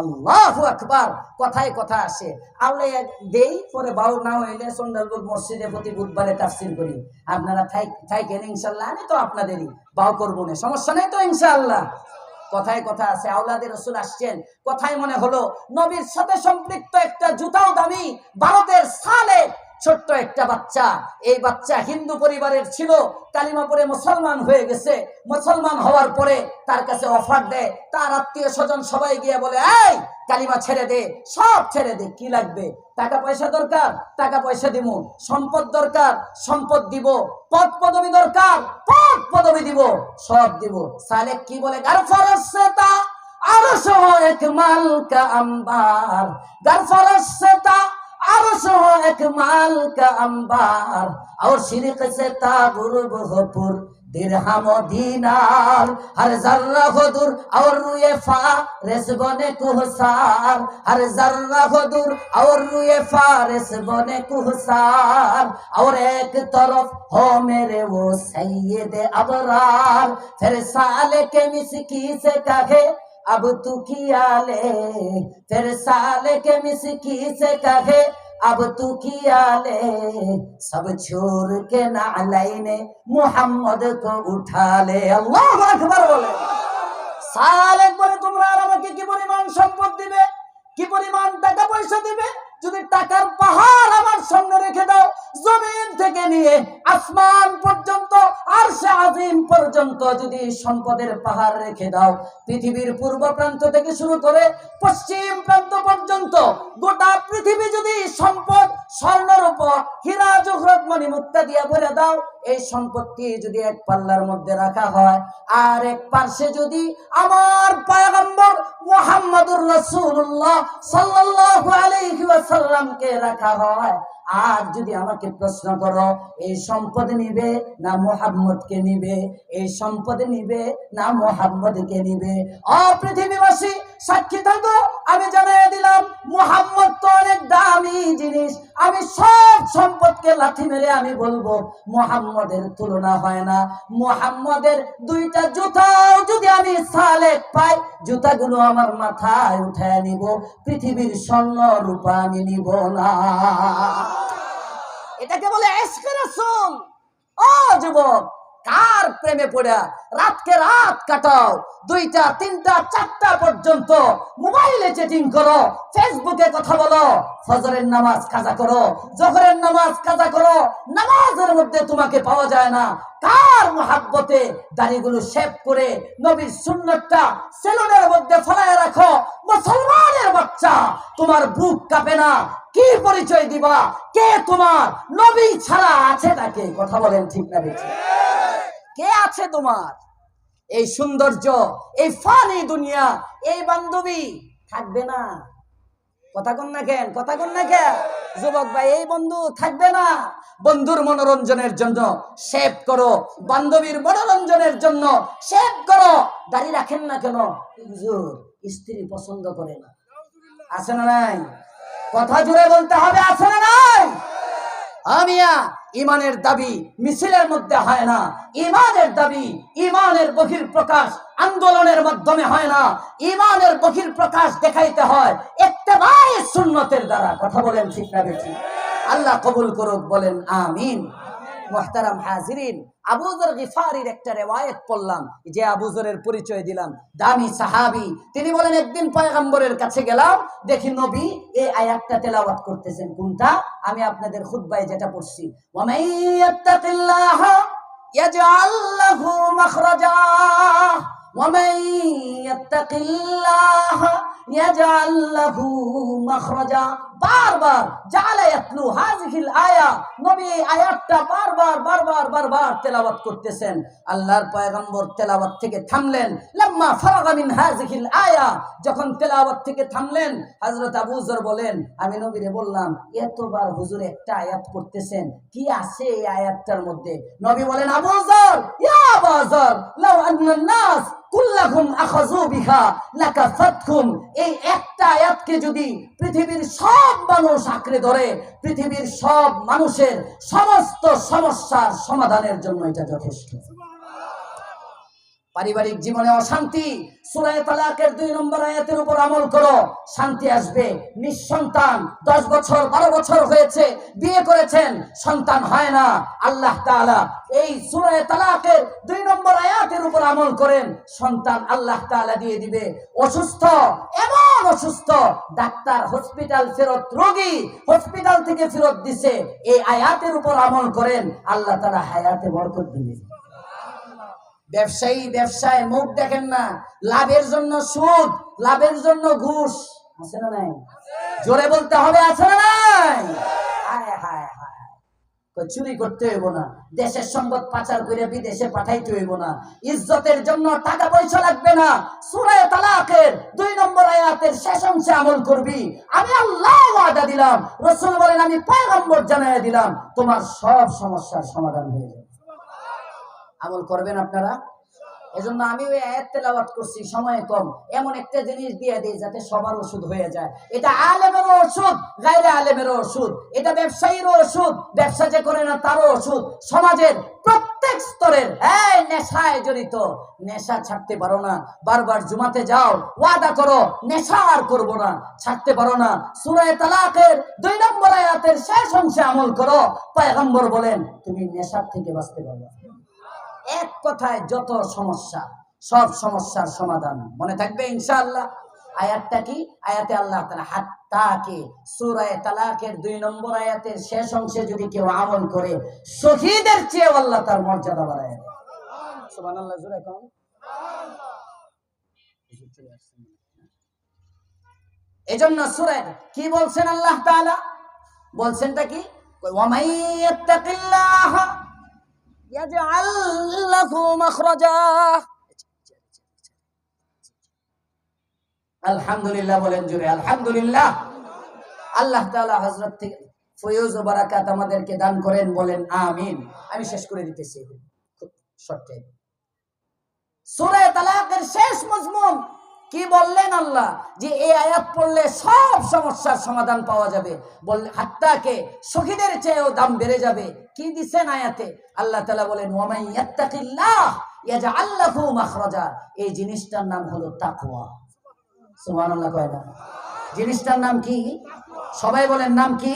আল্লাহু আকবার। কথায় কথা আসে, আল্লাহ দেই পরে বাউ না হইলে সন্ধ্যালপুর মসজিদে প্রতি বুধবারে তাফসীর করি। আপনারা থাকেন ইনশাআল্লাহ, আমি তো আপনাদেরই বাউ করবো না, সমস্যা নেই তো ইনশাআল্লাহ। কথায় কথা আছে, আওলাদে রাসূল আসছেন, কথায় মনে হলো নবীর সাথে সম্পৃক্ত একটা জুতাও দামি। ভারতের সালে ছোট্ট একটা বাচ্চা, এই বাচ্চা হিন্দু পরিবারের ছিল, কালিমা পড়ে মুসলমান হয়ে গেছে। মুসলমান হওয়ার পরে তার কাছে অফার দেয়, তার আত্মীয় স্বজন সবাই গিয়ে বলে, এই কালিমা ছেড়ে দে, সব ছেড়ে দে, কি লাগবে? টাকা পয়সা দরকার, টাকা পয়সা দিব, সম্পদ দরকার, সম্পদ দিব, পদ পদবি দরকার, পদ পদবি দিব, সব দিব। সালেক কি বলে, গারফারাসতা আরশ এক মাল কা আম্বার, গারফারাসতা अरश हो एक माल का अंबार और शिरक से ताबुर्ब हो पुर दिरहम दीनार हर जर्रा हो दूर और रुए फारिस बने कुहसार हर जर्रा हो दूर और रुए फारिस बने कुहसार और एक तरफ हो मेरे वो सैयद अबरार फिर साले के मिसकी से कहे अब तू किया ले फिर साले के मिसकी से कहे अब तू किया ले सब छोड़ के नालैने मोहम्मद को उठा ले। अल्लाहु আকবার বলে। সালেক বলে, তোমরা আর আমাকে কি পরিমাণ সম্পদ দিবে, কি পরিমাণ টাকা পয়সা দিবে? যদি টাকার পাহাড় আমার সামনে রেখে দাও, জমিন থেকে নিয়ে আসমান পর্যন্ত, আরশে আজিম পর্যন্ত যদি সম্পদের পাহাড় রেখে দাও, পৃথিবীর পূর্ব প্রান্ত থেকে শুরু করে পশ্চিম প্রান্ত পর্যন্ত গোটা পৃথিবী যদি সম্পদ, স্বর্ণরূপ, হীরা জহরত মণি মুক্তা দিয়া ভরে দাও, এই সম্পত্তি যদি এক পাল্লার মধ্যে রাখা হয়, আর এক পাশে যদি আমার পয়গম্বর মুহাম্মদুর রাসূলুল্লাহ সাল্লাল্লাহু আলাইহি ওয়াসাল্লামকে রাখা হয়, আর যদি আমাকে প্রশ্ন করো, এই সম্পদ নিবে না মুহাম্মদকে নিবে, এই সম্পদ নিবে না মুহাম্মদকে নিবে? ও পৃথিবীবাসী সাক্ষী থাকো, আমি জানিয়ে দিলাম, মুহাম্মদ তো অনেক দামি জিনিস। আমি সব সম্পদকে লাথি মেরে আমি বলবো, মুহাম্মদের তুলনা হয় না। মুহাম্মদের দুইটা জুতাও যদি আমি সালেক পাই, জুতাগুলো আমার মাথায় উঠায় নিব, পৃথিবীর স্বর্ণ রূপা আমি নিব না। এটাকে বলে ইশকে রাসূল। ও যুবক, কার প্রেমে পড়া রাতকে রাত কাটাও, 2টা 3টা 4টা পর্যন্ত মোবাইলে চ্যাটিং করো, ফেসবুকে কথা বলো, ফজরের নামাজ কাজা করো, জোহরের নামাজ কাজা করো, নামাজের মধ্যে তোমাকে পাওয়া যায় না। কার মুহাব্বতে দাড়িগুলো শেভ করে নবীর সুন্নতটা সেলুনের মধ্যে ফলায় রাখো? মুসলমানের বাচ্চা, তোমার বুক কাঁপে না? কি পরিচয় দিবা? কে তোমার? নবী ছাড়া আছে নাকি? কথা বলেন ঠিক না বেঠিক? কে আছে তোমার? এই সৌন্দর্য, এই ফানি দুনিয়া, এই বান্ধবী, থাকবে না। কথা কন না কেন, কথা কন না কেন যুবক ভাই? এই বন্ধু থাকবে না। বন্ধুর মনোরঞ্জনের জন্য সেভ করো, বান্ধবীর মনোরঞ্জনের জন্য সেভ করো। দাড়ি রাখেন না কেন? হুজুর স্ত্রী পছন্দ করে না। আছে না নাই? কথা জুড়ে বলতে হবে, আছে না নাই? আমিয়া ইমানের দাবি মিছিলের মধ্যে হয় না। ইমানের দাবি ইমানের বহির প্রকাশ আন্দোলনের মাধ্যমে হয় না। ইমানের বহির প্রকাশ দেখাইতে হয় ইত্তেবায়ে সুন্নতের দ্বারা। কথা বলেন ঠিক না বেঠিক? আল্লাহ কবুল করুক, বলেন আমিন। মুহতারাম হাজিরিন, আবু যর গিফারির একটা রিওয়ায়াত পড়লাম, যে আবু যরের পরিচয় দিলাম, দামি সাহাবী। তিনি বলেন একদিন পয়গম্বরের কাছে গেলাম, দেখি নবী এই আয়াতটা তেলাওয়াত করতেছেন। কোনটা? আমি আপনাদের খুতবায় যেটা পড়ছি, ওয়া মাইয়াত্তাকিল্লাহ ইয়াজআল লাহু মাখরাজা ওয়া মাইয়াত্তাকিল্লাহ ইয়াজআল লাহু মাখরাজা। বারবার জালা ইয়াতলু হাযিহিল আয়া, নবী আয়াতটা বারবার তেলাওয়াত করতেছেন। আল্লাহর পয়গম্বর তেলাওয়াত থেকে থামলেন। লাম্মা ফারাগা মিন হাযিহিল আয়া, যখন তেলাওয়াত থেকে থামলেন, হযরত আবু যর বলেন, আমি নবীরে বললাম, এতবার হুজুর একটা আয়াত পড়তেছেন, কি আছে এই আয়াতটার মধ্যে? নবী বলেন, আবু যর, ইয়া আবু যর, লাউ আন্নান নাস কুল্লাহুম আখাযু বিহা লাকাফাতহুম। এই একটা আয়াতকে যদি পৃথিবীর সব মানুষ আঁকড়ে ধরে, পৃথিবীর সব মানুষের সমস্ত সমস্যার সমাধানের জন্য এটা যথেষ্ট। পারিবারিক জীবনে অশান্তি, সূরা তালাকের 2 নম্বর আয়াতের উপর আমল করো, শান্তি আসবে। নিঃসন্তান 10 বছর 12 বছর হয়েছে, বিয়ে করেছেন, সন্তান হয় না, আল্লাহ তাআলা এই সূরা তালাকের 2 নম্বর আয়াতের উপর আমল করেন, সন্তান আল্লাহ তাআলা দিয়ে দিবে। অসুস্থ, এমন অসুস্থ, ডাক্তার হসপিটাল ফেরত, রোগী হসপিটাল থেকে ফেরত দিছে, এই আয়াতের উপর আমল করেন, আল্লাহ তাআলা হায়াতে বরকত দিবে। ব্যবসায়ী ব্যবসায় মুখ দেখেন না, লাভের জন্য সুদ, লাভের জন্য ঘুষ। আছে না নাই? জোরে বলতে হবে, আছে না নাই? হায় হায় হায়, চুরি করতে হইব না, দেশের সম্পদ পাচার করে বিদেশে পাঠাইতে হইব না, ইজ্জতের জন্য টাকা পয়সা লাগবে না। সূরা তালাকের 2 নম্বর আয়াতের শেষ অংশে আমল করবি, আমি আল্লাহ ওয়াদা দিলাম, রাসূল বলেন আমি পয়গম্বর জানাইয়া দিলাম, তোমার সব সমস্যার সমাধান হয়ে যাবে। আমল করবেন আপনারা? এজন্য আমি ওই আয়াত তেলাওয়াত করছি, সময় কম, এমন একটা জিনিস দিয়ে দেই যাতে সবার ওষুধ হয়ে যায়। এটা আলেমেরও ওষুধ, গায়রে আলেমেরও ওষুধ, এটা ব্যবসায়ীরও ওষুধ, ব্যবসা যে করে না তারও ওষুধ, সমাজের প্রত্যেক স্তরের। এই নেশায় জড়িত, নেশা ছাড়তে পারো না, বারবার জুমাতে যাও, ওয়াদা করো নেশা আর করব না, ছাড়তে পারো না, সূরা তালাকের 2 নম্বর আয়াতের শেষ অংশে আমল করো, পয়গম্বর বলেন তুমি নেশার থেকে বাঁচতে পারবে। এক কথায় যত সমস্যা, সব সমস্যার সমাধান। মনে থাকবে ইনশাআল্লাহ। আয়াতটা কি? আয়াতে আল্লাহ তাআলা হাত্তাকে, সূরা তালাকের 2 নম্বর আয়াতের শেষ অংশে যদি কেউ আমল করে, শহীদের চেয়ে আল্লাহ তার মর্যাদা বাড়ায় দেয়। সুবহানাল্লাহ, জোরে কোন সুবহানাল্লাহ। এজন্য সূরা কি বলছেন আল্লাহ তাআলা? বলছেনটা কি? ওয়া মাইয়াত্তাকিল্লাহ ইয়াজআল লাহু মাখরাজা। আলহামদুলিল্লাহ বলেন জোরে, আলহামদুলিল্লাহ। আল্লাহ তাআলা হযরত থেকে ফয়ুজ ও বারাকাত আমাদেরকে দান করেন, বলেন আমিন। আমি শেষ করে দিতেছি খুব শর্টে। সূরা তালাকের শেষ মজমুন কি বললেন আল্লাহ? যে এই আয়াত পড়লে সব সমস্যার সমাধান পাওয়া যাবে। বললেন হাত্তাকে, শহীদের চেয়েও দাম বেড়ে যাবে। কি দিছেন আয়াতে? আল্লাহ তাআলা বলেন ওয়া মাইয়াত্তাকিল্লাহ ইয়াজআল লাহু মাখরাজা। এই জিনিসটার নাম হলো তাকওয়া। সুবহানাল্লাহ কয় না? জিনিসটার নাম কি? সবাই বলেন নাম কি?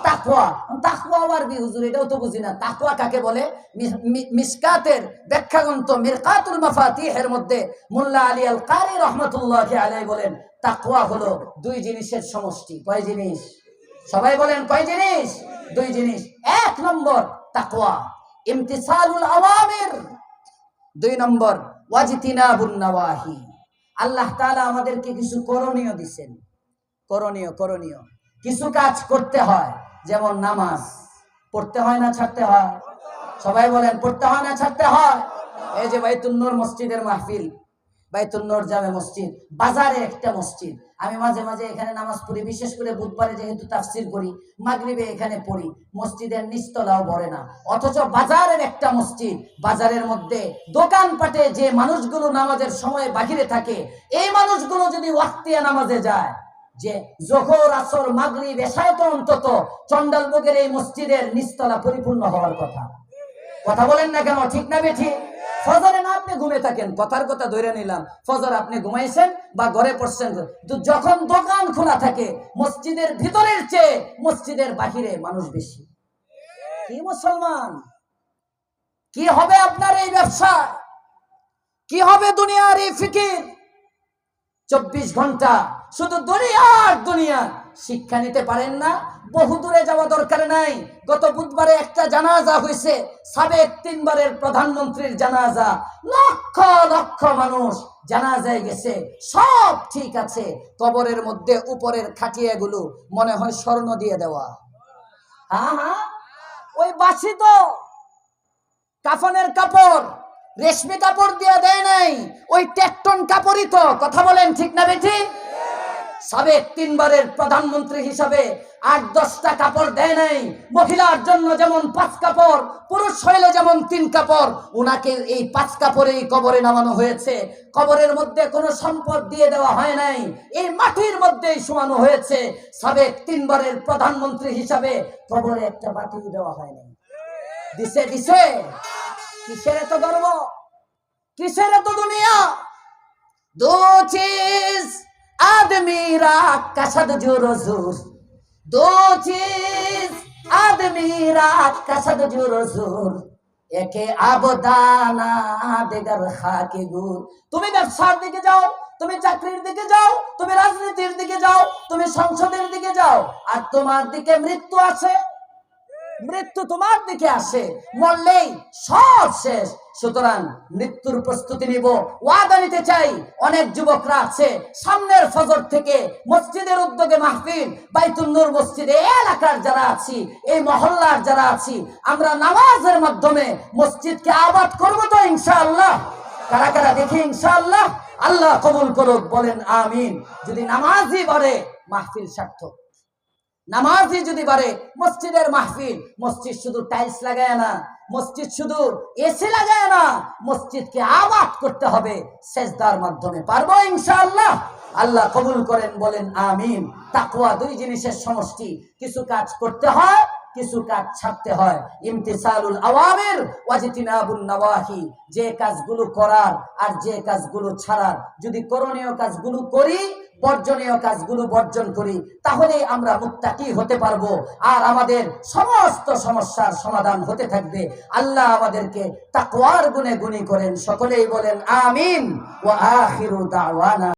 তাকওয়া। তাকওয়া আবার কি হুজুর? এটাও তো বুঝি না, তাকওয়া কাকে বলে? মিশকাতের ব্যাখ্যাগ্রন্থ মিরকাতুল মাফাতিহের মধ্যে মোল্লা আলী আল কারি রাহমাতুল্লাহি আলাইহি বলেন তাকওয়া হলো 2 জিনিসের সমষ্টি। কয় জিনিস? সবাই বলেন কয় জিনিস? 2 জিনিস। 1 নম্বর তাকওয়া ইমতিসালুল আওয়ামির, 2 নম্বর ওয়াজতিনাবুন নাওয়াহি। আল্লাহ তাআলা আমাদেরকে কিছু করণীয় দিবেন, করণীয় কিছু কাজ করতে হয়, যেমন নামাজ পড়তে হয় না ছাড়তে হয়? সবাই বলেন পড়তে হয় না ছাড়তে হয়? এই যে বাইতুন নূর মসজিদের মাহফিল, বাইতুল নূর জামে মসজিদ বাজারে একটা মসজিদ। আমি মাঝে মাঝে এখানে নামাজ পড়ি, বিশেষ করে বুধবারে যেহেতু তাফসীর করি, মাগরিবে এখানে পড়ি। মসজিদের নিচতলাও ভরে না, অথচ বাজারের একটা মসজিদ। বাজারের মধ্যে দোকানপাটে যে মানুষগুলো নামাজের সময় বাহিরে থাকে, এই মানুষগুলো যদি ওয়াক্তিয়া নামাজে যায়, যে যোহর আসর মাগরিব এশায় তো অন্তত চন্ডালবুগের এই মসজিদের নিচতলা পরিপূর্ণ হওয়ার কথা। কথা বলেন না কেন, ঠিক না বেঠিক? ফজরে না আপনি ঘুমে থাকেন, কথার কথা ধরে নিলাম, ফজর আপনি ঘুমাইছেন বা ঘরে পড়ছেন, যখন দোকান খোলা থাকে মসজিদের ভিতরের চেয়ে মসজিদের বাহিরে মানুষ বেশি। কি মুসলমান, কি হবে আপনার এই ব্যবসা, কি হবে দুনিয়ার এই ফিকির? 24 ঘন্টা শুধু দুনিয়ার দুনিয়া। শিক্ষা নিতে পারেন না, বহু দূরে যাওয়া দরকার নাই। গত বুধবারে একটা জানাজা হয়েছে, সাবেক 3 বারের প্রধানমন্ত্রীর জানাজা। লক্ষ লক্ষ মানুষ জানাজায় গেছে, সব ঠিক আছে। কবরের মধ্যে উপরের খাটিয়াগুলো মনে হয় স্বর্ণ দিয়ে দেওয়া। হ্যাঁ, ওই বাসি তো কাফনের কাপড় রেশমি কাপড় দিয়ে দেয় নাই, ওই টেকটন কাপড়ই তো। কথা বলেন ঠিক না বেঠি? সাবেক 3 বারের প্রধানমন্ত্রী হিসাবে 8-10টা কাপড় দেয় নাই। মহিলার জন্য যেমন 5 কাপড়, পুরুষ হইলে যেমন 3 কাপড়, উনাকে এই 5 কাপড়েই কবরে নামানো হয়েছে। কবরের মধ্যে কোনো সম্পদ দিয়ে দেওয়া হয় নাই, এই মাটির মধ্যেই শোয়ানো হয়েছে। সাবেক 3 বারের প্রধানমন্ত্রী হিসাবে কবরে একটা বাতি দেওয়া হয় নাই। দিছে দিছে। কিসের এত গর্ব, কিসের এত দুনিয়া? दो चीज आदमी राख का सद जो रसूल, दो चीज आदमी राख का सद जो रसूल, एके आबदाना देगर खाके गुर। তুমি ব্যবসার দিকে যাও, তুমি চাকরির দিকে যাও, তুমি রাজনীতির দিকে যাও, তুমি সংসদের দিকে যাও, আর তোমার দিকে মৃত্যু আছে। মৃত্যু তোমার দিকে আসে, মরলেই সব শেষ। সুতরাং মৃত্যুর প্রস্তুতি নিব, ওয়াদা নিতে চাই। অনেক যুবকরা আছে, সামনের ফজর থেকে মসজিদের উদ্যোগে মাহফিল, বাইতুল নূর মসজিদে এলাকার যারা আছি, এই মহল্লার যারা আছি, আমরা নামাজের মাধ্যমে মসজিদকে আবাদ করব তো ইনশাআল্লাহ। কারা কারা দেখি ইনশাআল্লাহ। আল্লাহ কবুল করুক, বলেন আমিন। যদি নামাজি বাড়ে মাহফিল সার্থক। নামাজি যদি বাড়ে মসজিদের মাহফিল। মসজিদ শুধু টাইলস লাগায় না, মসজিদ শুধু এসি লাগায় না, মসজিদকে আবাদ করতে হবে সেজদার মাধ্যমে। পারবো ইনশাআল্লাহ। আল্লাহ কবুল করেন, বলেন আমিন। তাকওয়া 2 জিনিসের সমষ্টি। কিছু কাজ করতে হয়, কিছু কাজ ছাড়তে হয়। ইমতিসালুল আওয়ামির ওয়াজতিনাবুন নওয়াহি, যে কাজগুলো করার আর যে কাজগুলো ছাড়ার। যদি করণীয় কাজগুলো করি, বর্জনীয় কাজগুলো বর্জন করি, তাহলে আমরা মুত্তাকি হতে পারবো, আর আমাদের সমস্ত সমস্যার সমাধান হতে থাকবে। আল্লাহ আমাদেরকে তাকওয়ার গুণে গুণী করেন। সকলেই বলেন আমিন। ওয়া আখিরু দাওয়ানা।